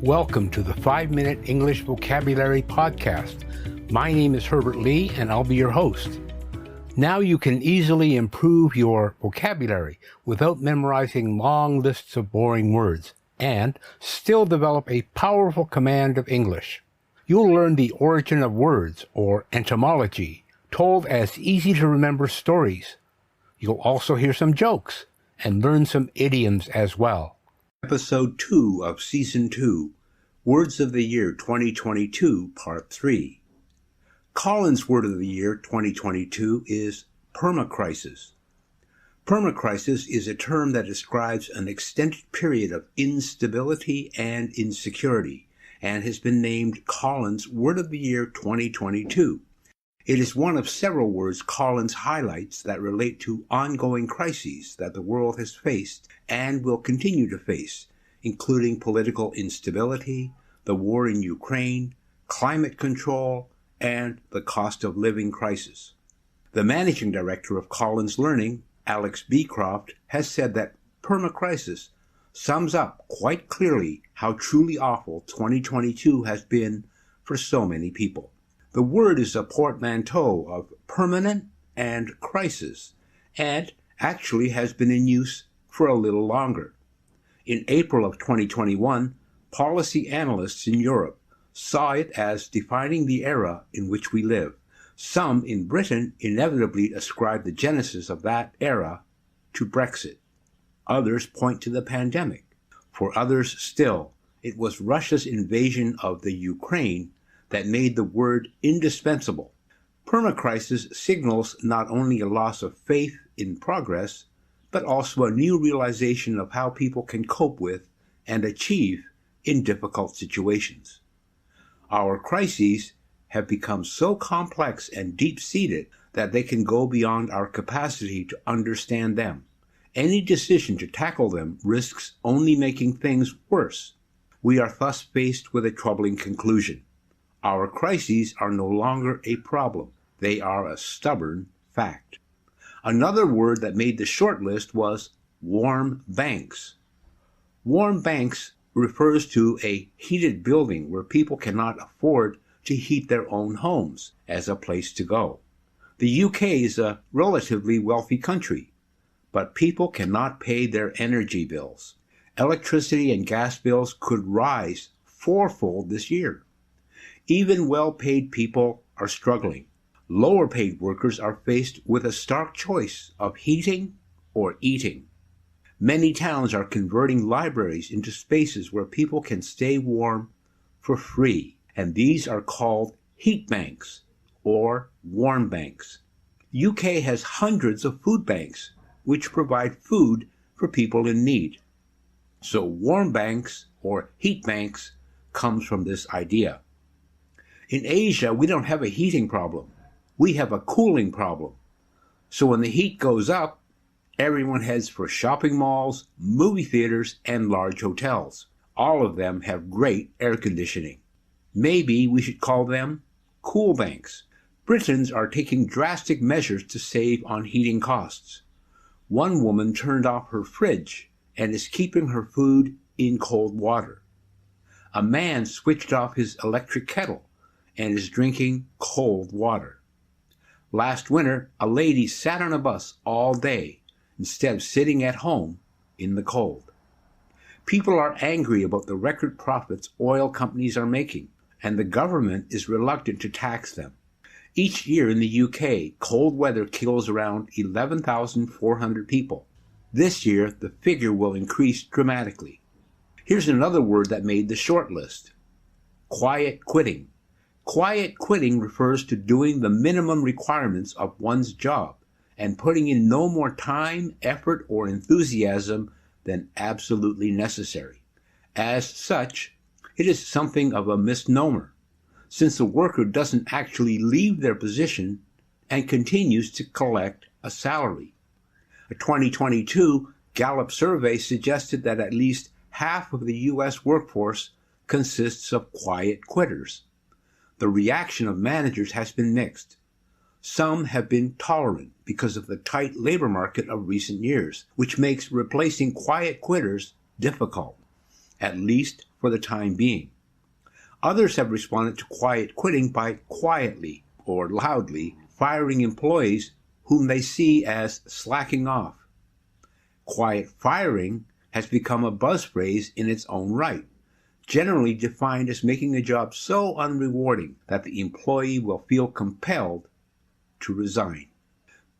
Welcome to the 5-Minute English Vocabulary Podcast. My name is Herbert Lee, and I'll be your host. Now you can easily improve your vocabulary without memorizing long lists of boring words, and still develop a powerful command of English. You'll learn the origin of words, or etymology, told as easy-to-remember stories. You'll also hear some jokes, and learn some idioms as well. Episode 2 of Season 2, Words of the Year 2022, Part 3. Colin's Word of the Year 2022 is permacrisis. Permacrisis is a term that describes an extended period of instability and insecurity, and has been named Colin's Word of the Year 2022. It is one of several words Collins highlights that relate to ongoing crises that the world has faced and will continue to face, including political instability, the war in Ukraine, climate control, and the cost of living crisis. The managing director of Collins Learning, Alex Beecroft, has said that permacrisis sums up quite clearly how truly awful 2022 has been for so many people. The word is a portmanteau of permanent and crisis, and actually has been in use for a little longer. In April of 2021, policy analysts in Europe saw it as defining the era in which we live. Some in Britain inevitably ascribe the genesis of that era to Brexit. Others point to the pandemic. For others still, it was Russia's invasion of the Ukraine that made the word indispensable. Permacrisis signals not only a loss of faith in progress, but also a new realization of how people can cope with and achieve in difficult situations. Our crises have become so complex and deep-seated that they can go beyond our capacity to understand them. Any decision to tackle them risks only making things worse. We are thus faced with a troubling conclusion. Our crises are no longer a problem. They are a stubborn fact. Another word that made the short list was warm banks. Warm banks refers to a heated building where people cannot afford to heat their own homes as a place to go. The UK is a relatively wealthy country, but people cannot pay their energy bills. Electricity and gas bills could rise fourfold this year. Even well-paid people are struggling. Lower-paid workers are faced with a stark choice of heating or eating. Many towns are converting libraries into spaces where people can stay warm for free, and these are called heat banks or warm banks. UK has hundreds of food banks, which provide food for people in need. So warm banks or heat banks comes from this idea. In Asia, we don't have a heating problem. We have a cooling problem. So when the heat goes up, everyone heads for shopping malls, movie theaters, and large hotels. All of them have great air conditioning. Maybe we should call them cool banks. Britons are taking drastic measures to save on heating costs. One woman turned off her fridge and is keeping her food in cold water. A man switched off his electric kettle and is drinking cold water. Last winter, a lady sat on a bus all day instead of sitting at home in the cold. People are angry about the record profits oil companies are making, and the government is reluctant to tax them. Each year in the UK, cold weather kills around 11,400 people. This year, the figure will increase dramatically. Here's another word that made the short list: quiet quitting. Quiet quitting refers to doing the minimum requirements of one's job and putting in no more time, effort, or enthusiasm than absolutely necessary. As such, it is something of a misnomer, since the worker doesn't actually leave their position and continues to collect a salary. A 2022 Gallup survey suggested that at least half of the U.S. workforce consists of quiet quitters. The reaction of managers has been mixed. Some have been tolerant because of the tight labor market of recent years, which makes replacing quiet quitters difficult. at least for the time being. Others have responded to quiet quitting by quietly or loudly firing employees whom they see as slacking off. Quiet firing has become a buzz phrase in its own right, generally defined as making a job so unrewarding that the employee will feel compelled to resign.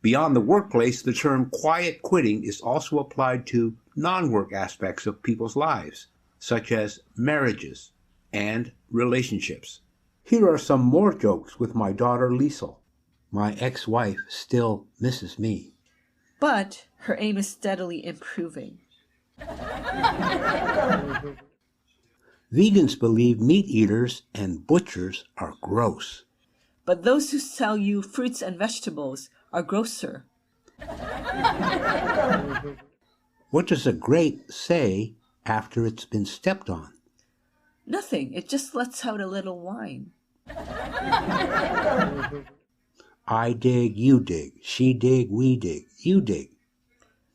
Beyond the workplace, the term quiet quitting is also applied to non-work aspects of people's lives, such as marriages and relationships. Here are some more jokes with my daughter Lisel. My ex-wife still misses me, but her aim is steadily improving. Vegans believe meat eaters and butchers are gross, but those who sell you fruits and vegetables are grosser. What does a grape say after it's been stepped on? Nothing. It just lets out a little whine. I dig, you dig, she dig, we dig, you dig.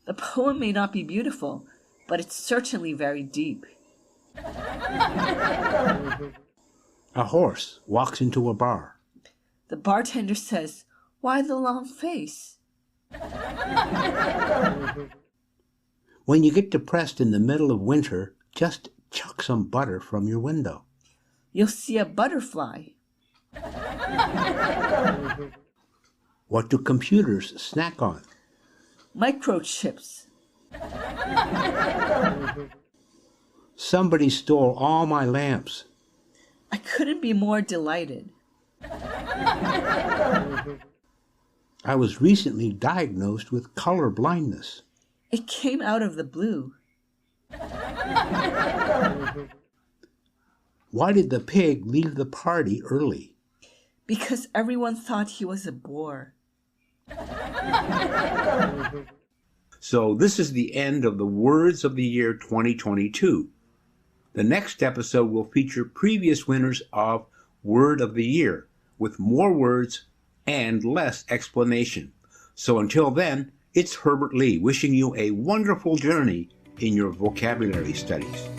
The poem may not be beautiful, but it's certainly very deep. A horse walks into a bar. The bartender says, "Why the long face?" When you get depressed in the middle of winter, just chuck some butter from your window. You'll see a butterfly. What do computers snack on? Microchips. Somebody stole all my lamps. I couldn't be more delighted. I was recently diagnosed with color blindness. It came out of the blue. Why did the pig leave the party early? Because everyone thought he was a bore. So this is the end of the Words of the Year 2022. The next episode will feature previous winners of Word of the Year, with more words and less explanation. So until then, it's Herbert Lee wishing you a wonderful journey in your vocabulary studies.